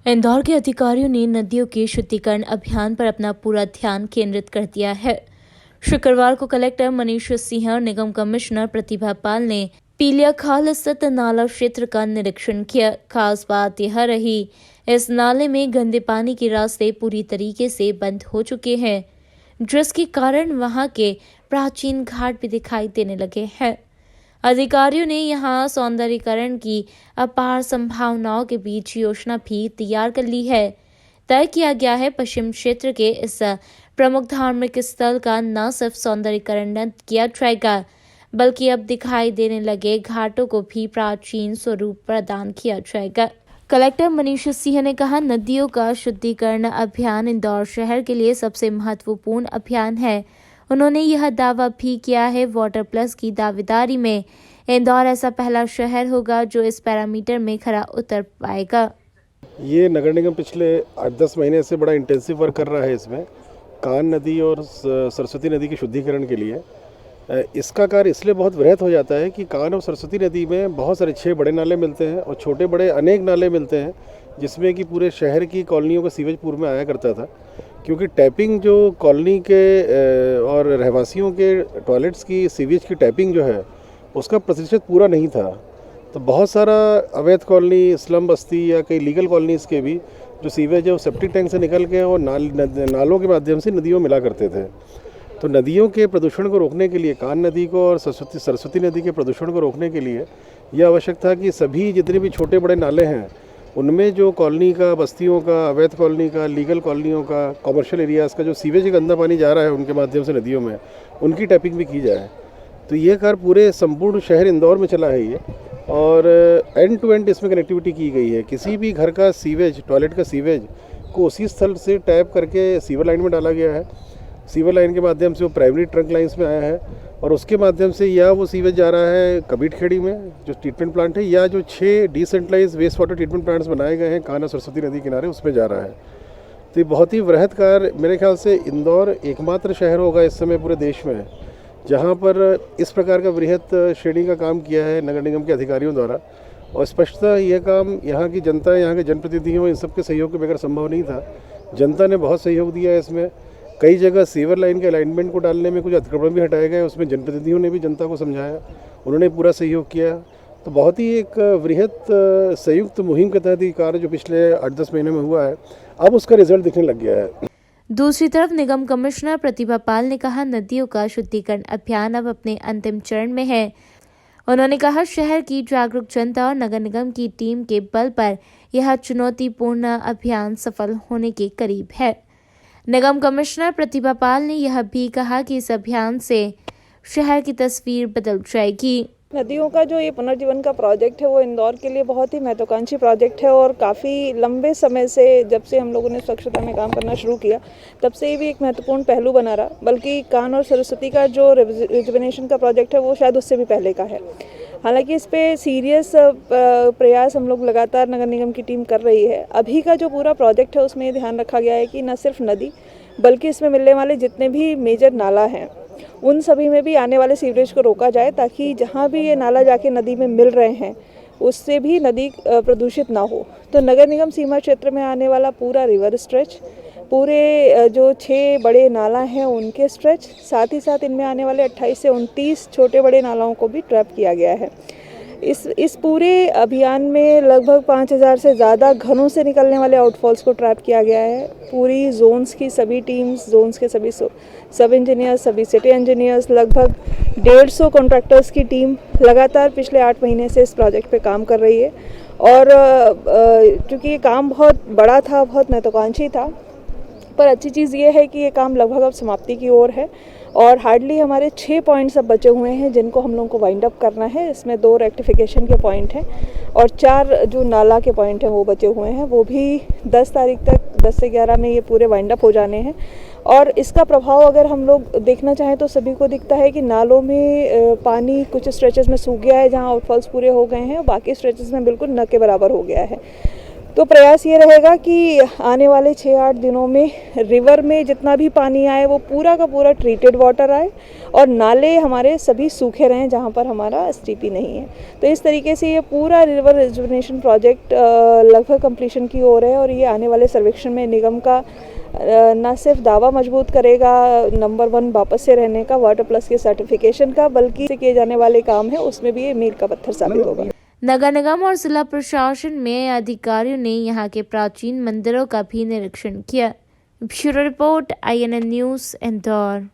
इंदौर के अधिकारियों ने नदियों के शुद्धिकरण अभियान पर अपना पूरा ध्यान केंद्रित कर दिया है। शुक्रवार को कलेक्टर मनीष सिंह और निगम कमिश्नर प्रतिभा पाल ने पीलियाखाल स्थित नाला क्षेत्र का निरीक्षण किया। खास बात यह रही, इस नाले में गंदे पानी के रास्ते पूरी तरीके से बंद हो चुके हैं, जिसके कारण वहां के प्राचीन घाट भी दिखाई देने लगे हैं। अधिकारियों ने यहां सौंदर्यीकरण की अपार संभावनाओं के बीच योजना भी तैयार कर ली है। तय किया गया है पश्चिम क्षेत्र के इस प्रमुख धार्मिक स्थल का न सिर्फ सौंदर्यीकरण किया जाएगा, बल्कि अब दिखाई देने लगे घाटों को भी प्राचीन स्वरूप प्रदान किया जाएगा। कलेक्टर मनीष सिंह ने कहा, नदियों का शुद्धिकरण अभियान इंदौर शहर के लिए सबसे महत्वपूर्ण अभियान है। उन्होंने यह दावा भी किया है, वाटर प्लस की दावेदारी में इंदौर ऐसा पहला शहर होगा जो इस पैरामीटर में खरा उतर पाएगा। ये नगर निगम पिछले 8-10 महीने से बड़ा इंटेंसिव वर्क कर रहा है इसमें, कान नदी और सरस्वती नदी के शुद्धिकरण के लिए। इसका कार्य इसलिए बहुत वृहत हो जाता है कि कान और सरस्वती नदी में बहुत सारे 6 बड़े नाले मिलते हैं और छोटे बड़े अनेक नाले मिलते हैं, जिसमें कि पूरे शहर की कॉलोनियों का सीवेज पूर्व में आया करता था। क्योंकि टैपिंग जो कॉलोनी के और रहवासियों के टॉयलेट्स की सीवेज की टैपिंग जो है उसका प्रतिशत पूरा नहीं था, तो बहुत सारा अवैध कॉलोनी, स्लम बस्ती या कई लीगल कॉलोनीज़ के भी जो सीवेज है वो सेप्टिक टैंक से निकल के और नालों के माध्यम से नदियों में मिला करते थे। तो नदियों के प्रदूषण को रोकने के लिए, कान नदी को और सरस्वती नदी के प्रदूषण को रोकने के लिए यह आवश्यक था कि सभी जितने भी छोटे बड़े नाले हैं उनमें जो कॉलोनी का, बस्तियों का, अवैध कॉलोनी का, लीगल कॉलोनियों का, कॉमर्शियल एरियाज़ का जो सीवेज गंदा पानी जा रहा है उनके माध्यम से नदियों में, उनकी टैपिंग भी की जाए। तो ये कार्य पूरे संपूर्ण शहर इंदौर में चला है ये, और एंड टू एंड इसमें कनेक्टिविटी की गई है। किसी भी घर का सीवेज, टॉयलेट का सीवेज को उसी स्थल से टैप करके सीवर लाइन में डाला गया है। सीवर लाइन के माध्यम से वो प्राइमरी ट्रंक लाइन्स में आया है और उसके माध्यम से या वो सीवेज जा रहा है कबीरखेड़ी में जो ट्रीटमेंट प्लांट है, या जो 6 decentralise waste water treatment plants बनाए गए हैं कान्हा सरस्वती नदी किनारे, उसमें जा रहा है। तो ये बहुत ही वृहद कार्य, मेरे ख्याल से इंदौर एकमात्र शहर होगा इस समय पूरे देश में जहाँ पर इस प्रकार का वृहद श्रेणी का काम किया है नगर निगम के अधिकारियों द्वारा। और स्पष्टतः यह काम यहाँ की जनता, यहाँ के जनप्रतिनिधियों, इन सबके सहयोग के बगैर संभव नहीं था। जनता ने बहुत सहयोग दिया है इसमें। कई जगह सीवर लाइन के अलाइनमेंट को डालने में कुछ अतिक्रमण भी हटाए गए, उसमें जनप्रतिनिधियों ने भी जनता को समझाया, उन्होंने पूरा सहयोग किया। तो बहुत ही एक वृहद संयुक्त मुहिम के तहत ये कार्य जो पिछले 8-10 महीने में हुआ है, अब उसका रिजल्ट दिखने लग गया है। दूसरी तरफ निगम कमिश्नर प्रतिभा पाल ने कहा, नदियों का शुद्धिकरण अभियान अब अपने अंतिम चरण में है। उन्होंने कहा, शहर की जागरूक जनता और नगर निगम की टीम के बल पर यह चुनौतीपूर्ण अभियान सफल होने के करीब है। निगम कमिश्नर प्रतिभा पाल ने यह भी कहा कि इस अभियान से शहर की तस्वीर बदल जाएगी। नदियों का जो ये पुनर्जीवन का प्रोजेक्ट है वो इंदौर के लिए बहुत ही महत्वाकांक्षी प्रोजेक्ट है और काफ़ी लंबे समय से, जब से हम लोगों ने स्वच्छता में काम करना शुरू किया, तब से ये भी एक महत्वपूर्ण पहलू बना रहा। बल्कि कान और सरस्वती का जो रिजुविनेशन का प्रोजेक्ट है वो शायद उससे भी पहले का है। हालांकि इस पे सीरियस प्रयास हम लोग लगातार नगर निगम की टीम कर रही है। अभी का जो पूरा प्रोजेक्ट है उसमें ये ध्यान रखा गया है कि न सिर्फ नदी, बल्कि इसमें मिलने वाले जितने भी मेजर नाला हैं उन सभी में भी आने वाले सीवरेज को रोका जाए, ताकि जहाँ भी ये नाला जाके नदी में मिल रहे हैं उससे भी नदी प्रदूषित ना हो। तो नगर निगम सीमा क्षेत्र में आने वाला पूरा रिवर स्ट्रेच, पूरे जो 6 बड़े नाला हैं उनके स्ट्रेच, साथ ही साथ इनमें आने वाले 28 से 29 छोटे बड़े नालाओं को भी ट्रैप किया गया है। इस पूरे अभियान में लगभग 5000 से ज़्यादा घरों से निकलने वाले आउटफॉल्स को ट्रैप किया गया है। पूरी जोन्स की सभी टीम्स, जोन्स के सभी सब इंजीनियर्स, सभी सिटी इंजीनियर्स, लगभग 150 कॉन्ट्रैक्टर्स की टीम लगातार पिछले 8 महीने से इस प्रोजेक्ट पे काम कर रही है। और चूँकि ये काम बहुत बड़ा था, बहुत महत्वाकांक्षी था, पर अच्छी चीज़ ये है कि ये काम लगभग अब समाप्ति की ओर है और हार्डली हमारे 6 पॉइंट्स अब बचे हुए हैं जिनको हम लोगों को वाइंड अप करना है। इसमें 2 रेक्टिफिकेशन के पॉइंट हैं और 4 जो नाला के पॉइंट हैं वो बचे हुए हैं। वो भी 10 तारीख तक, 10 से 11 में ये पूरे वाइंड अप हो जाने हैं। और इसका प्रभाव अगर हम लोग देखना चाहें तो सभी को दिखता है कि नालों में पानी कुछ स्ट्रेचेस में सूख गया है जहाँ आउटफॉल्स पूरे हो गए हैं, और बाकी स्ट्रेचेस में बिल्कुल न के बराबर हो गया है। तो प्रयास ये रहेगा कि आने वाले 6-8 दिनों में रिवर में जितना भी पानी आए वो पूरा का पूरा ट्रीटेड वाटर आए और नाले हमारे सभी सूखे रहें जहाँ पर हमारा STP नहीं है। तो इस तरीके से ये पूरा रिवर रिजुवनेशन प्रोजेक्ट लगभग कंप्लीशन की ओर है और ये आने वाले सर्वेक्षण में निगम का न सिर्फ दावा मजबूत करेगा नंबर 1 वापस से रहने का, वाटर प्लस के सर्टिफिकेशन का, बल्कि से किए जाने वाले काम है उसमें भी ये मील का पत्थर साबित होगा। नगर निगम और जिला प्रशासन में अधिकारियों ने यहाँ के प्राचीन मंदिरों का भी निरीक्षण किया। Bureau report INN news Indore.